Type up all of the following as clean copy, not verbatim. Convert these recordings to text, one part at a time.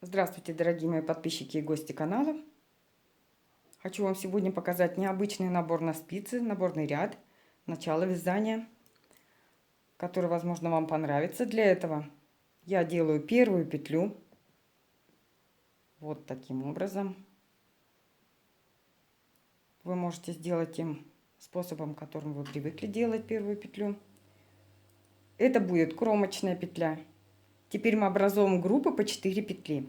Здравствуйте, дорогие мои подписчики и гости канала. Хочу вам сегодня показать необычный набор на спицы, наборный ряд, начало вязания, который, возможно, вам понравится. Для этого я делаю первую петлю вот таким образом. Вы можете сделать тем способом, которым вы привыкли делать первую петлю. Это будет кромочная петля. Теперь мы образуем группы по 4 петли.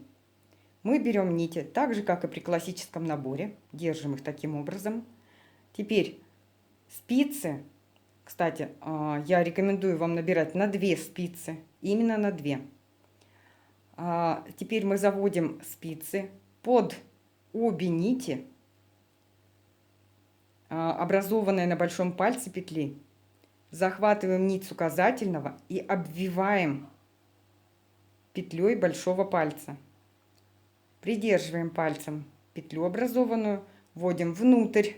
Мы берем нити, так же, как и при классическом наборе. Держим их таким образом. Теперь спицы, кстати, я рекомендую вам набирать на 2 спицы, именно на 2. Теперь мы заводим спицы под обе нити, образованные на большом пальце петли. Захватываем нить с указательного и обвиваем петлей большого пальца. Придерживаем пальцем петлю образованную, вводим внутрь,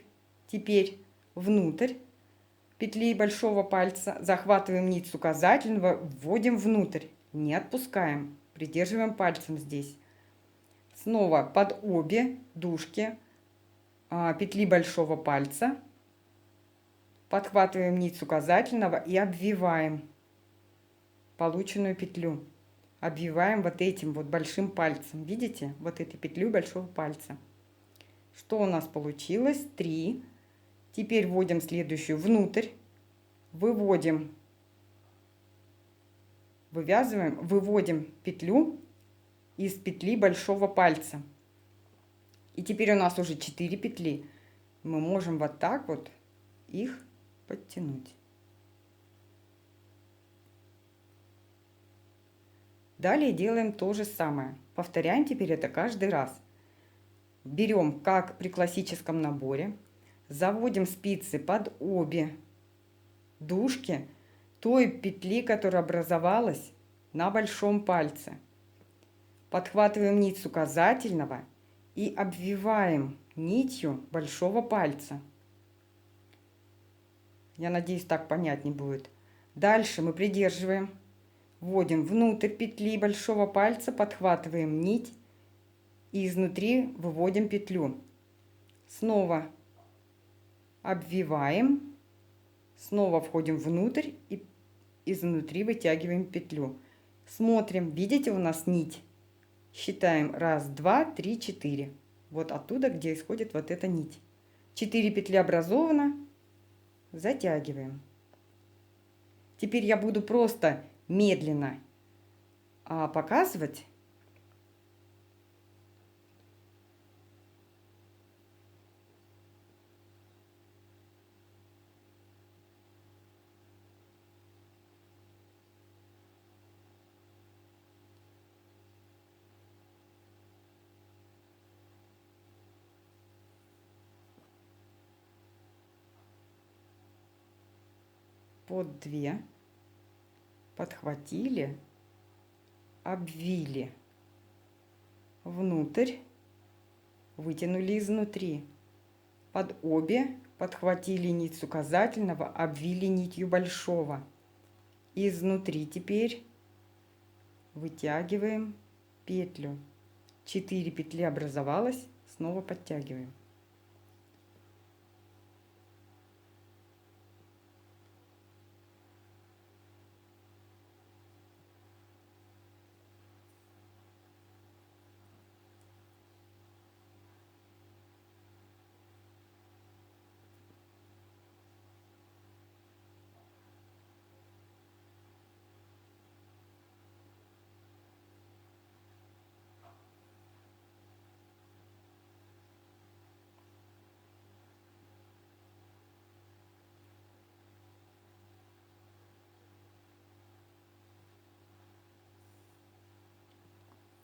теперь внутрь петли большого пальца, захватываем нить с указательного, вводим внутрь, не отпускаем, придерживаем пальцем здесь. Снова под обе дужки петли большого пальца, подхватываем нить с указательного и обвиваем полученную петлю. Обвиваем вот этим вот большим пальцем. Видите? Вот этой петлю большого пальца. Что у нас получилось? 3. Теперь вводим следующую внутрь. Выводим, вывязываем, выводим петлю из петли большого пальца. И теперь у нас уже 4 петли. Мы можем вот так вот их подтянуть. Далее делаем то же самое. Повторяем теперь это каждый раз. Берем, как при классическом наборе, заводим спицы под обе дужки той петли, которая образовалась на большом пальце. Подхватываем нить с указательного и обвиваем нитью большого пальца. Я надеюсь, так понятнее будет. Дальше мы придерживаем, вводим внутрь петли большого пальца, подхватываем нить и изнутри выводим петлю. Снова обвиваем, снова входим внутрь и изнутри вытягиваем петлю. Смотрим, видите, у нас нить. Считаем 1, 2, 3, 4. Вот оттуда, где исходит вот эта нить. 4 петли образовано, затягиваем. Теперь я буду просто медленно показывать. Под 2 подхватили, обвили внутрь, вытянули изнутри. Под обе подхватили нить с указательного, обвили нитью большого. Изнутри теперь вытягиваем петлю. 4 петли образовалось, снова подтягиваем.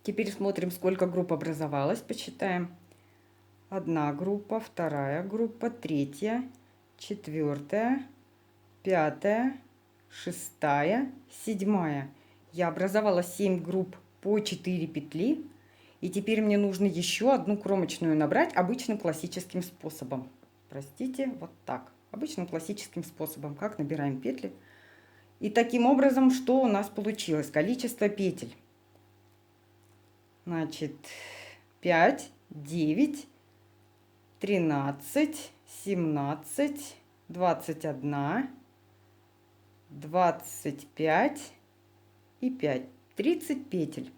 Теперь смотрим, сколько групп образовалось, посчитаем. 1 группа, 2 группа, 3, 4, 5, 6, 7. Я образовала 7 групп по 4 петли. И теперь мне нужно еще одну кромочную набрать обычным классическим способом. Простите, вот так. Обычным классическим способом, как набираем петли. И таким образом, что у нас получилось? Количество петель. Значит, 5, 9, 13, 17, 21, 25 и 5. 30 петель.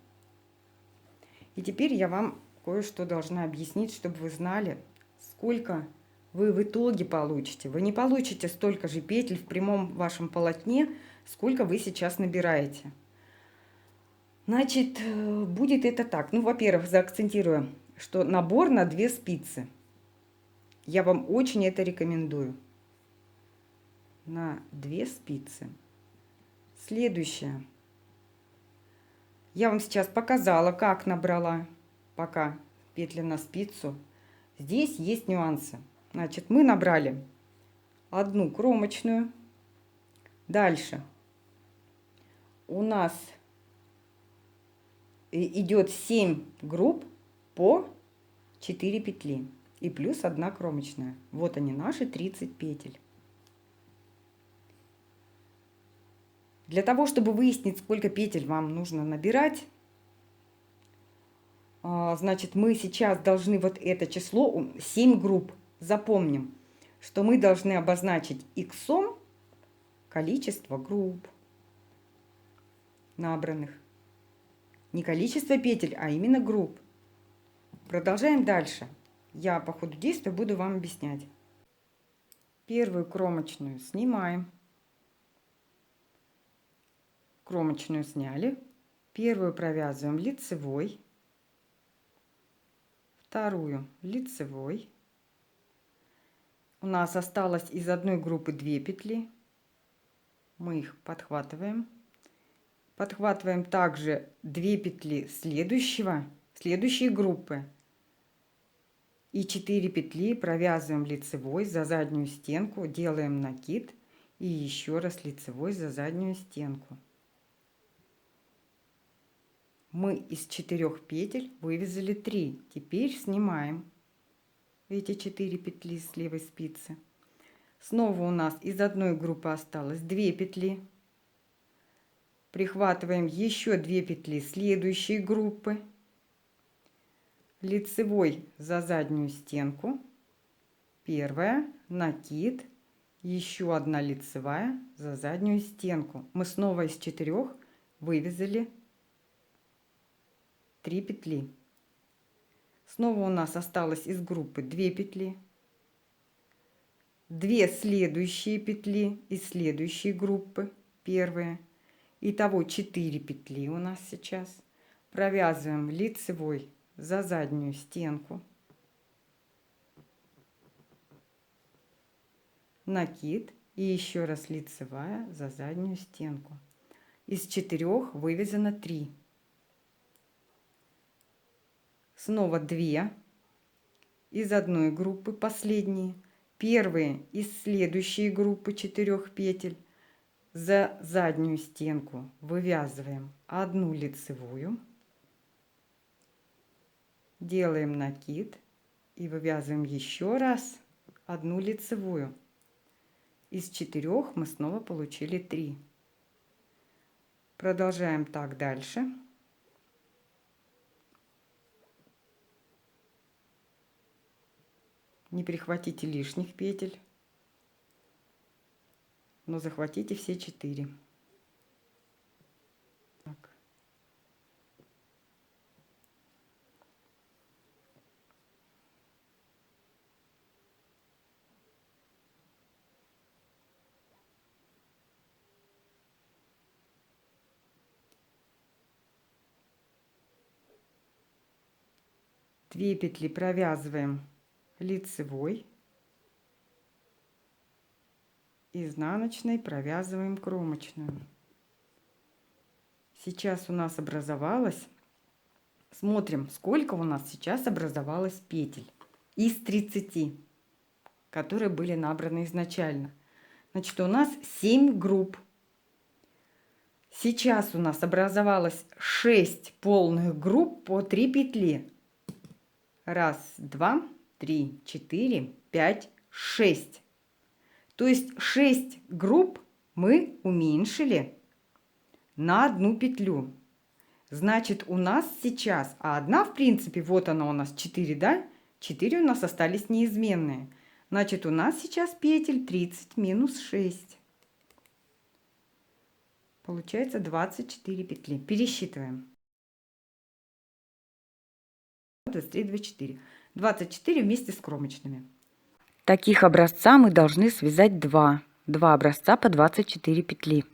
И теперь я вам кое-что должна объяснить, чтобы вы знали, сколько вы в итоге получите. Вы не получите столько же петель в прямом вашем полотне, сколько вы сейчас набираете. Значит, будет это так. Ну, во-первых, заакцентирую, что набор на 2 спицы. Я вам очень это рекомендую. На 2 спицы. Следующее. Я вам сейчас показала, как набрала пока петли на спицу. Здесь есть нюансы. Значит, мы набрали одну кромочную. Дальше у нас идет 7 групп по 4 петли и плюс 1 кромочная. Вот они, наши 30 петель. Для того, чтобы выяснить, сколько петель вам нужно набирать, значит, мы сейчас должны вот это число, 7 групп, запомним, что мы должны обозначить иксом количество групп набранных. Не количество петель, а именно групп. Продолжаем дальше. Я по ходу действия буду вам объяснять. Первую кромочную снимаем. Кромочную сняли. Первую провязываем лицевой. Вторую лицевой. У нас осталось из одной группы 2 петли. Мы их подхватываем. Подхватываем также 2 петли следующей группы. И 4 петли провязываем лицевой за заднюю стенку. Делаем накид. И еще раз лицевой за заднюю стенку. Мы из 4 петель вывязали 3. Теперь снимаем эти 4 петли с левой спицы. Снова у нас из одной группы осталось 2 петли. Прихватываем еще 2 петли следующей группы. Лицевой за заднюю стенку. Первая, накид, еще одна лицевая за заднюю стенку. Мы снова из 4 вывязали 3 петли. Снова у нас осталось из группы 2 петли. 2 следующие петли из следующей группы, первые. Итого 4 петли у нас сейчас. Провязываем лицевой за заднюю стенку. Накид и еще раз лицевая за заднюю стенку. Из 4 вывязано 3. Снова 2 из одной группы, последние. Первые из следующей группы 4 петель. За заднюю стенку вывязываем 1 лицевую. Делаем накид и вывязываем еще раз 1 лицевую. Из 4 мы снова получили 3. Продолжаем так дальше. Не перехватите лишних петель, но захватите все 4. Так. Две петли провязываем лицевой, изнаночной провязываем кромочную. Сейчас у нас образовалось, смотрим, сколько у нас сейчас образовалось петель из 30, которые были набраны изначально. Значит, у нас 7 групп. Сейчас у нас образовалось 6 полных групп по 3 петли. 1, 2, 3, 4, 5, 6. То есть 6 групп мы уменьшили на 1 петлю. Значит, у нас сейчас, а одна, в принципе, вот она у нас 4, да? 4 у нас остались неизменные. Значит, у нас сейчас петель 30 минус 6. Получается 24 петли. Пересчитываем. 23, 24. 24 вместе с кромочными. Таких образца мы должны связать 2. 2 образца по 24 петли.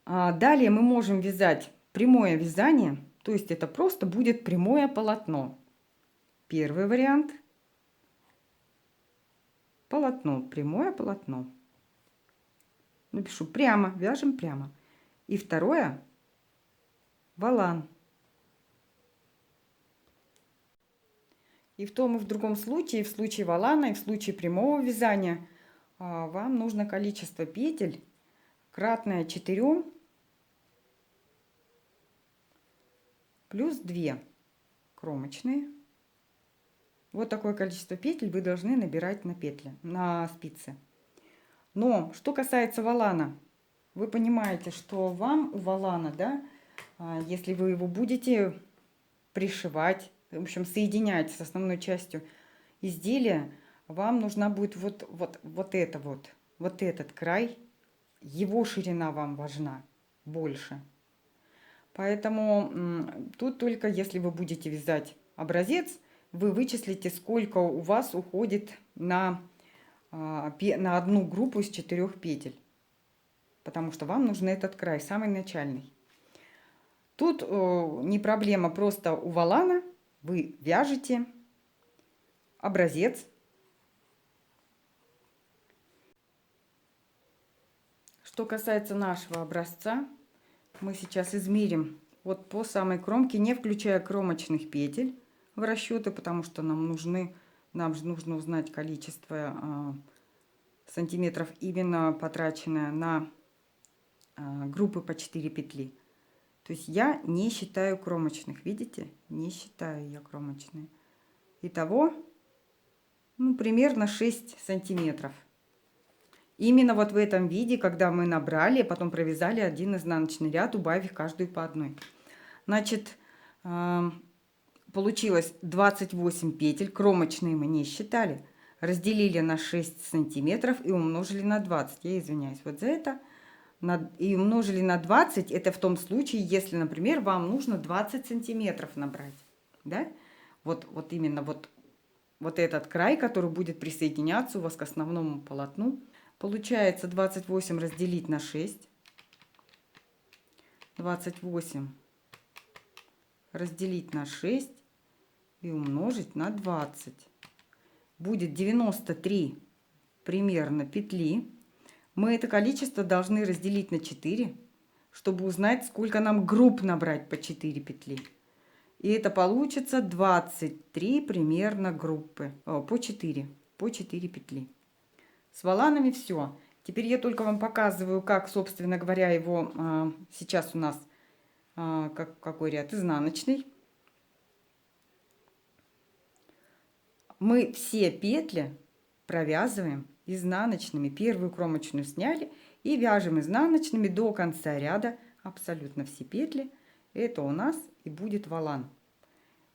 Далее мы можем вязать прямое вязание, то есть это просто будет прямое полотно. Первый вариант. Полотно, прямое полотно. Напишу прямо, вяжем прямо. И второе, волан. И в том и в другом случае, в случае волана и в случае прямого вязания, вам нужно количество петель кратное 4 плюс 2 кромочные. Вот такое количество петель вы должны набирать на петли, на спицы. Но что касается волана, вы понимаете, что вам у волана, да, если вы его будете пришивать, в общем, соединять с основной частью изделия, вам нужна будет вот этот край, его ширина вам важна больше. Поэтому тут только если вы будете вязать образец, вы вычислите, сколько у вас уходит на одну группу из 4 петель. Потому что вам нужен этот край, самый начальный. Тут не проблема, просто у волана вы вяжете образец. Что касается нашего образца, мы сейчас измерим вот по самой кромке, не включая кромочных петель в расчеты, потому что нам нужно узнать количество сантиметров, именно потраченное на группы по 4 петли. То есть я не считаю кромочных, видите? Не считаю я кромочные. Итого, примерно 6 сантиметров. Именно вот в этом виде, когда мы набрали, потом провязали один изнаночный ряд, убавив каждую по одной. Значит, получилось 28 петель, кромочные мы не считали. Разделили на 6 сантиметров и умножили на 20. Я извиняюсь вот за это. И умножили на 20, это в том случае, если, например, вам нужно 20 сантиметров набрать. Да? Вот именно вот этот край, который будет присоединяться у вас к основному полотну. Получается 28 разделить на 6. 28 разделить на 6 и умножить на 20. Будет 93 примерно петли. Мы это количество должны разделить на 4, чтобы узнать, сколько нам групп набрать по 4 петли. И это получится 23 примерно группы, по 4 петли. С воланами все. Теперь я только вам показываю, как, собственно говоря, его сейчас у нас какой ряд? Изнаночный. Мы все петли провязываем изнаночными. Первую кромочную сняли и вяжем изнаночными до конца ряда абсолютно все петли. Это у нас и будет волан.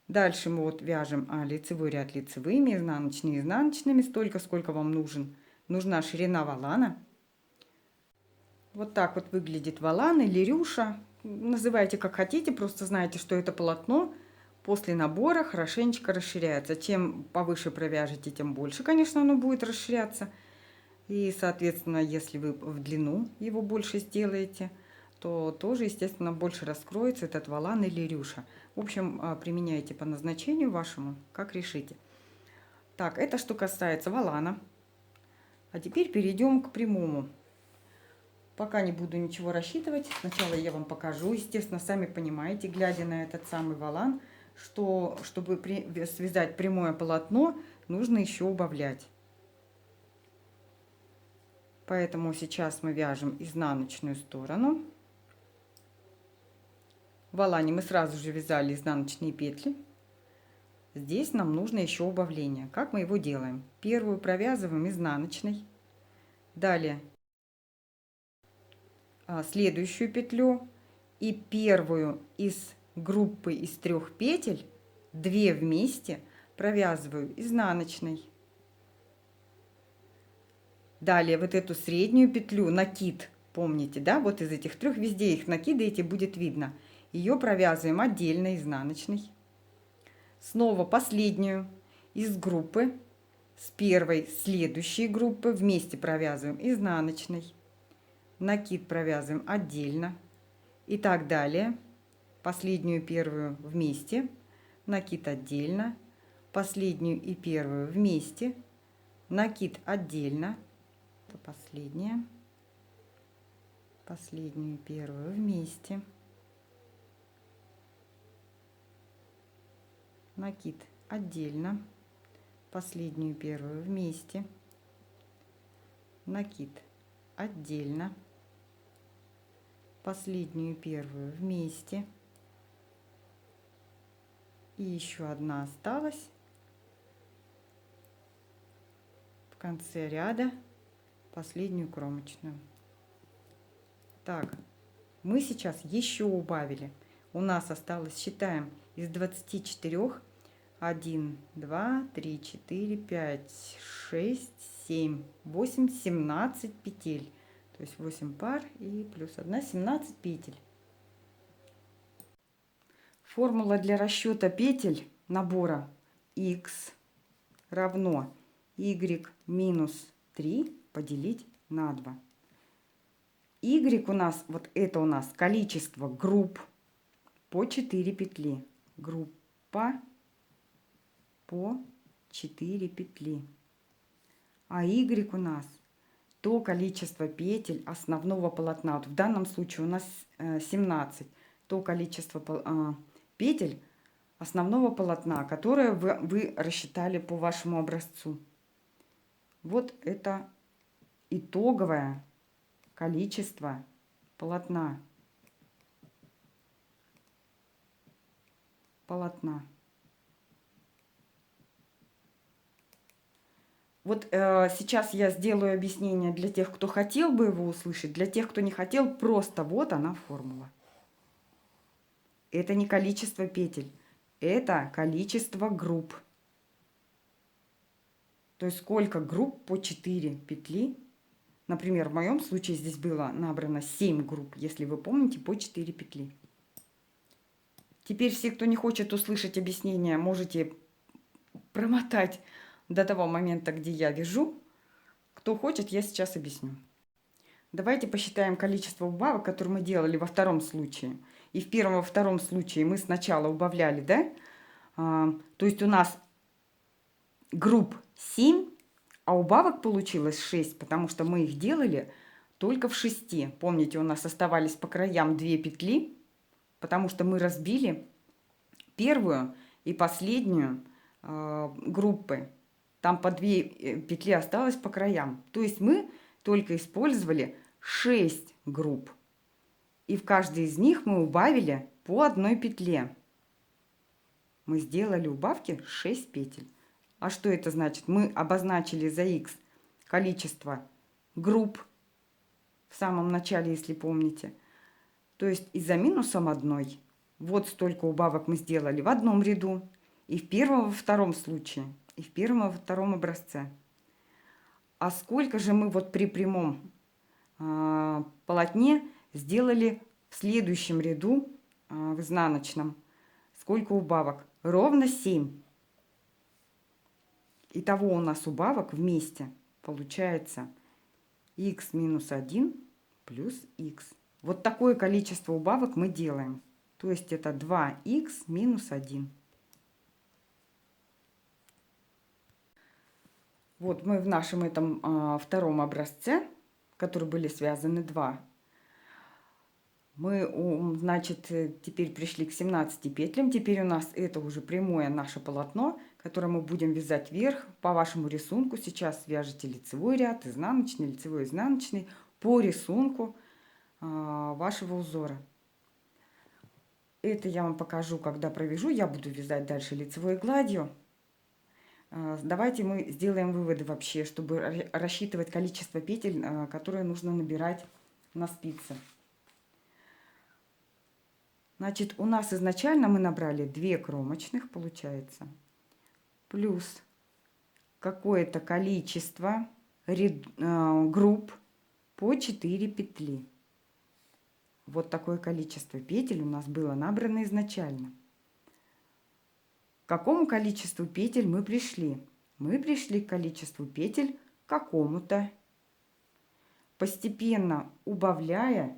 Дальше мы вот вяжем лицевой ряд лицевыми, изнаночные изнаночными, столько, сколько вам нужна ширина волана. Вот так вот выглядит волан или рюша. Называйте как хотите, просто знайте, что это полотно после набора хорошенечко расширяется. Чем повыше провяжете, тем больше, конечно, оно будет расширяться. И, соответственно, если вы в длину его больше сделаете, то тоже, естественно, больше раскроется этот волан или рюша. В общем, применяйте по назначению вашему, как решите. Так, это что касается волана. А теперь перейдем к прямому. Пока не буду ничего рассчитывать. Сначала я вам покажу. Естественно, сами понимаете, глядя на этот самый волан, что чтобы связать прямое полотно, нужно еще убавлять. Поэтому сейчас мы вяжем изнаночную сторону. В волане мы сразу же вязали изнаночные петли. Здесь нам нужно еще убавление. Как мы его делаем? Первую провязываем изнаночной. Далее следующую петлю и первую из группы из 3 петель, 2 вместе провязываю изнаночной. Далее вот эту среднюю петлю, накид, помните, да, вот из этих 3 везде их накидаете, будет видно. Ее провязываем отдельно изнаночной. Снова последнюю из группы с первой следующей группы вместе провязываем изнаночной. Накид провязываем отдельно и так далее. Последнюю и первую вместе, накид отдельно, последнюю и первую вместе, накид отдельно, это последняя, последнюю и первую вместе, накид отдельно, последнюю и первую вместе, накид отдельно, последнюю и первую вместе, и еще одна осталась в конце ряда, последнюю кромочную. Так, мы сейчас еще убавили. У нас осталось, считаем, из 24 1, 2, 3, 4, 5, 6, 7, 8, 17 петель. То есть 8 пар и плюс 1, 17 петель. Формула для расчета петель набора x равно y минус 3 поделить на 2. Y у нас, вот это у нас количество групп по 4 петли. Группа по 4 петли. А Y у нас то количество петель основного полотна. Вот в данном случае у нас 17. То количество петель основного полотна, которое вы рассчитали по вашему образцу. Вот это итоговое количество полотна. Вот сейчас я сделаю объяснение для тех, кто хотел бы его услышать, для тех, кто не хотел, просто вот она формула. Это не количество петель, это количество групп. То есть сколько групп по 4 петли. Например, в моем случае здесь было набрано 7 групп, если вы помните, по 4 петли. Теперь все, кто не хочет услышать объяснение, можете промотать до того момента, где я вяжу. Кто хочет, я сейчас объясню. Давайте посчитаем количество убавок, которые мы делали во втором случае. И в первом и во втором случае мы сначала убавляли, да? То есть у нас групп 7, а убавок получилось 6, потому что мы их делали только в 6. Помните, у нас оставались по краям 2 петли, потому что мы разбили первую и последнюю группы. Там по 2 петли осталось по краям. То есть мы только использовали 6 групп. И в каждой из них мы убавили по 1 петле. Мы сделали убавки 6 петель. А что это значит? Мы обозначили за x количество групп в самом начале, если помните. То есть и за минусом 1 вот столько убавок мы сделали в одном ряду. И в первом, и во втором случае. И в первом, и во втором образце. А сколько же мы вот при прямом полотне сделали в следующем ряду в изнаночном? Сколько убавок? Ровно 7. Итого у нас убавок вместе получается x минус 1 плюс x. Вот такое количество убавок мы делаем. То есть это 2х минус 1. Вот мы в нашем этом втором образце, в который были связаны 2, мы, значит, теперь пришли к 17 петлям. Теперь у нас это уже прямое наше полотно, которое мы будем вязать вверх по вашему рисунку. Сейчас вяжете лицевой ряд, изнаночный, лицевой, изнаночный по рисунку вашего узора. Это я вам покажу, когда провяжу. Я буду вязать дальше лицевой гладью. Давайте мы сделаем выводы вообще, чтобы рассчитывать количество петель, которые нужно набирать на спице. Значит, у нас изначально мы набрали 2 кромочных, получается, плюс какое-то количество групп по 4 петли. Вот такое количество петель у нас было набрано изначально. К какому количеству петель мы пришли? Мы пришли к количеству петель какому-то, постепенно убавляя.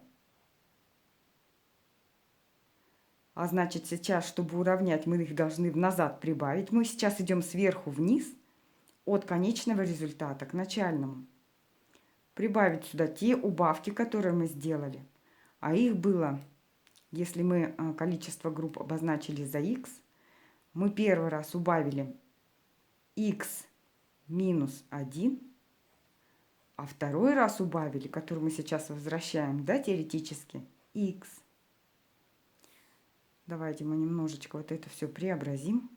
А значит, сейчас, чтобы уравнять, мы их должны назад прибавить. Мы сейчас идем сверху вниз от конечного результата к начальному. Прибавить сюда те убавки, которые мы сделали. А их было, если мы количество групп обозначили за х, мы первый раз убавили х минус 1, а второй раз убавили, который мы сейчас возвращаем, да, теоретически, х. Давайте мы немножечко вот это все преобразим.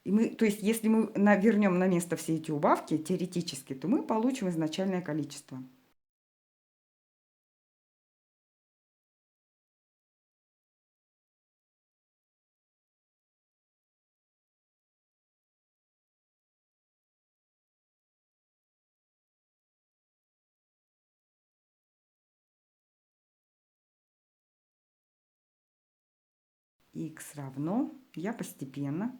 И мы, то есть, если мы вернем на место все эти убавки теоретически, то мы получим изначальное количество. Х равно, я постепенно,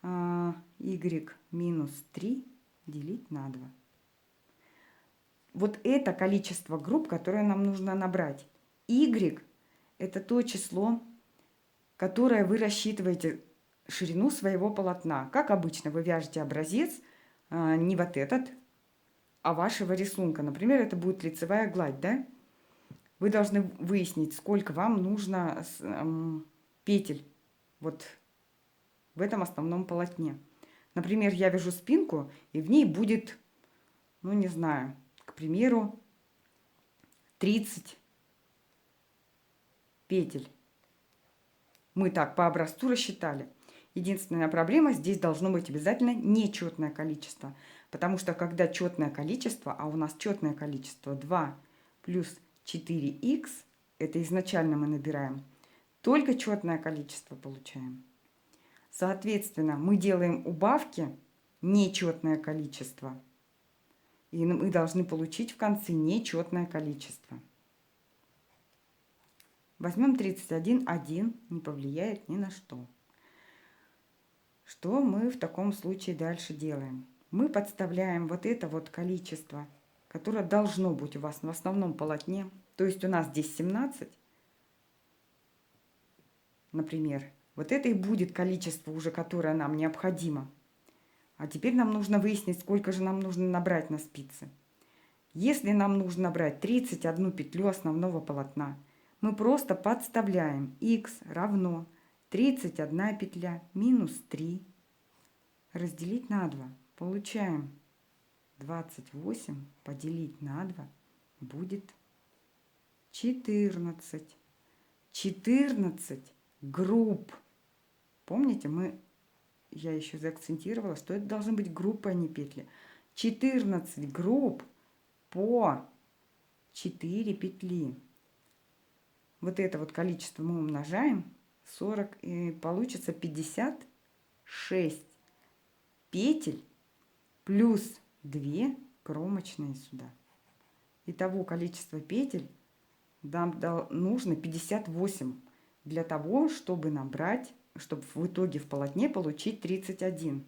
y минус 3 делить на 2. Вот это количество групп, которое нам нужно набрать. Y – это то число, которое вы рассчитываете ширину своего полотна. Как обычно, вы вяжете образец, не вот этот, а вашего рисунка. Например, это будет лицевая гладь, да? Вы должны выяснить, сколько вам нужно петель вот в этом основном полотне. Например, я вяжу спинку, и в ней будет, ну не знаю, к примеру, 30 петель. Мы так по образцу рассчитали. Единственная проблема, здесь должно быть обязательно нечетное количество. Потому что когда четное количество, а у нас четное количество 2 плюс 4х, это изначально мы набираем, только четное количество получаем. Соответственно, мы делаем убавки, нечетное количество. И мы должны получить в конце нечетное количество. Возьмем 31, 1, не повлияет ни на что. Что мы в таком случае дальше делаем? Мы подставляем вот это вот количество, которое должно быть у вас в основном полотне. То есть у нас здесь 17, например. Вот это и будет количество уже, которое нам необходимо. А теперь нам нужно выяснить, сколько же нам нужно набрать на спице. Если нам нужно набрать 31 петлю основного полотна, мы просто подставляем х равно 31 петля минус 3 разделить на 2. Получаем 28 поделить на 2 будет 14. 14 групп. Помните, я еще заакцентировала, что это должны быть группы, а не петли. 14 групп по 4 петли. Вот это вот количество мы умножаем, 40, и получится 56 петель плюс 2 кромочные сюда. Итого количество петель нам нужно 58 для того, чтобы набрать, чтобы в итоге в полотне получить 31.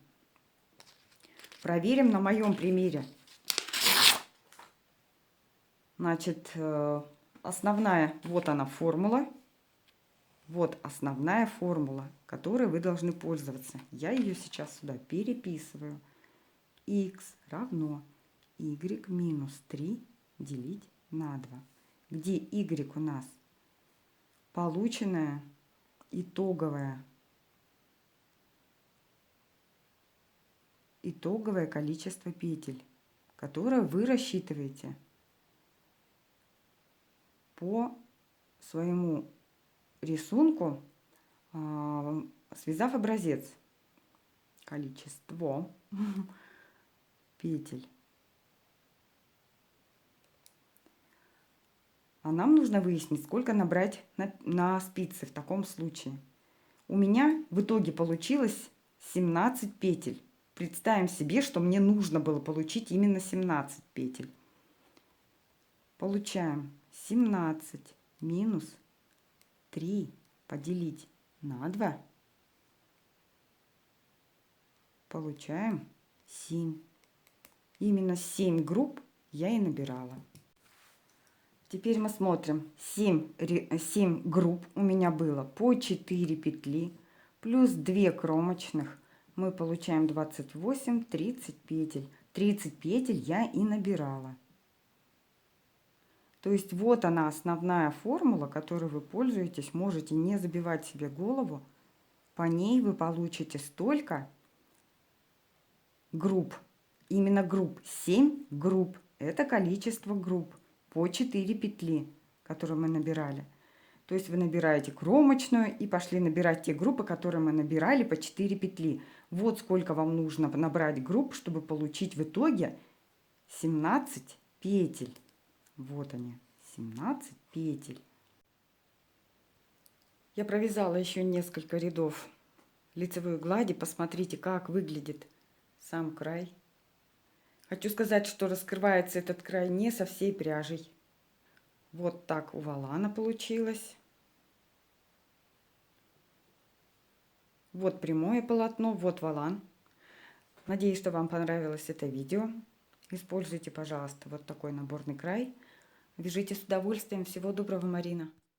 Проверим на моем примере. Значит, основная, вот она формула. Вот основная формула, которой вы должны пользоваться. Я ее сейчас сюда переписываю. Х равно y минус 3 делить на 2. Где y у нас полученное итоговое количество петель, которое вы рассчитываете по своему рисунку, связав образец. Количество петель. А нам нужно выяснить, сколько набрать на спицы в таком случае. У меня в итоге получилось 17 петель. Представим себе, что мне нужно было получить именно 17 петель. Получаем 17 минус 3 поделить на 2. Получаем 7. Именно 7 групп я и набирала. Теперь мы смотрим. 7 групп у меня было по 4 петли плюс 2 кромочных. Мы получаем 28, 30 петель. 30 петель я и набирала. То есть вот она основная формула, которой вы пользуетесь. Можете не забивать себе голову. По ней вы получите столько групп. Именно групп. 7 групп. Это количество групп по 4 петли, которые мы набирали. То есть вы набираете кромочную и пошли набирать те группы, которые мы набирали по 4 петли. Вот сколько вам нужно набрать групп, чтобы получить в итоге 17 петель. Вот они, 17 петель. Я провязала еще несколько рядов лицевой глади. Посмотрите, как выглядит сам край. Хочу сказать, что раскрывается этот край не со всей пряжей. Вот так у волана получилось. Вот прямое полотно, вот волан. Надеюсь, что вам понравилось это видео. Используйте, пожалуйста, вот такой наборный край. Вяжите с удовольствием. Всего доброго, Марина.